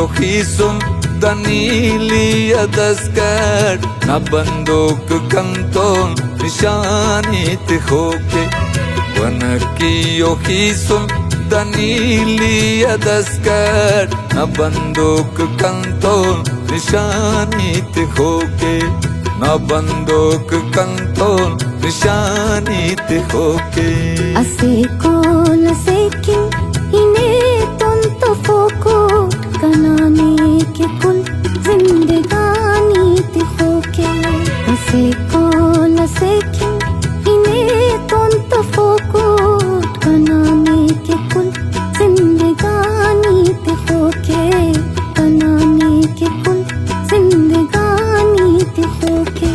Ochisum Danili Adaskar Nabandok Canton Nishani Tihoke Wanaki Ochisum Danili Adaskar Nabandok Canton Nishani Tihoke Nabandok Canton Nishani Tihoke Asekol asekin ine tonto foko kanane ke kul zindagani tihoke Asekol asekin ine tonto foko kanane ke kul zindagani tihoke kanane ke kul zindagani tihoke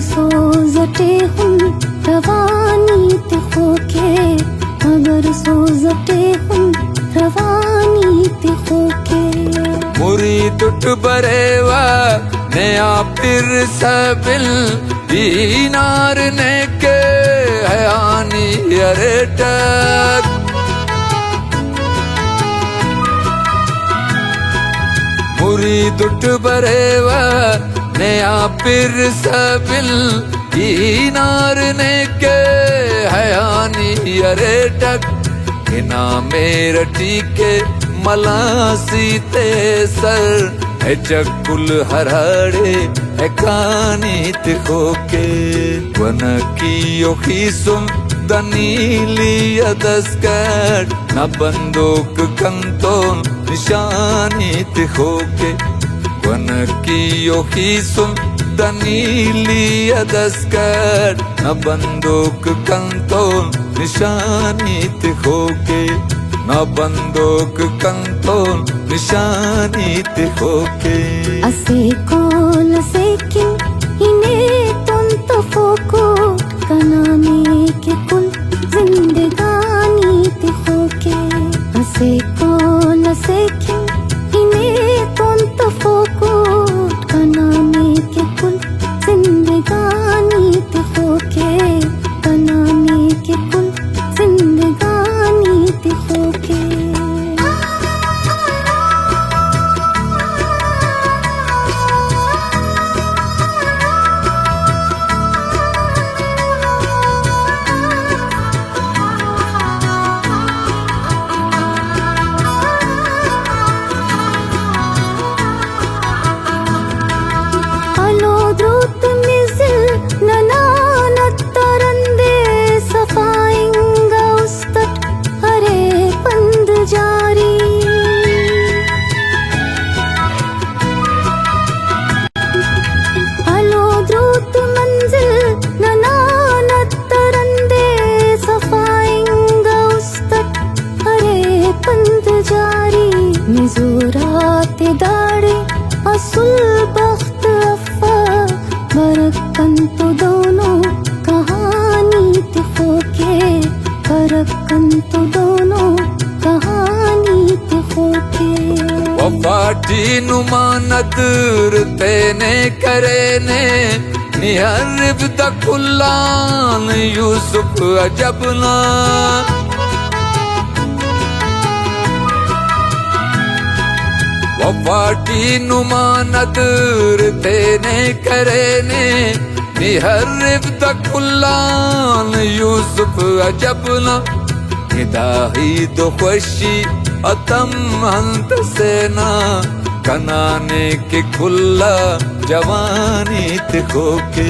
सोजटे हुन रवानी तिहोके मगर सोजटे हुन रवानी तिहोके मुरी टुट बरेवा नया फिर सबिल दीनार ने के हयानी अरेटक मुरी टुट बरेवा नया फिर सबिल दीनार ने के हयानी अरेटक इना मेर टीके मलासी ते सर है चकुल हराड़े है कानी तिहोके वनकी ओखीसुम दनीली अदस्कर न बंदूक कंतोन निशानी तिहोके वनकी ओखीसुम दनीली अदस्कर न बंदूक कंतोन निशानी तिहोके न बंदूक कंतोन निशानी तिहोके Asekol asekin ine tonto foko kanane ke kul zindagani tihoke Asekol asekin ine tonto foko kanane ke kul zindagani tihoke kanane ke kul zindagani tihoke मिज़ोराते दाड़े असुल बख्त अफ़ा बरकन तो दोनों कहानी तिहोके बरकन तो दोनों कहानी तिहोके वफाटी नुमानत तेने करे ने निहरब तकुल्लान यूसुफ अजबना वफाटी नुमानत तेने करे ने निहरब तकुल्लान यूसुफ अजबना हिदाही दो खुशी अतम हंत सेना कनाने के खुल्ला जवानी तिहोके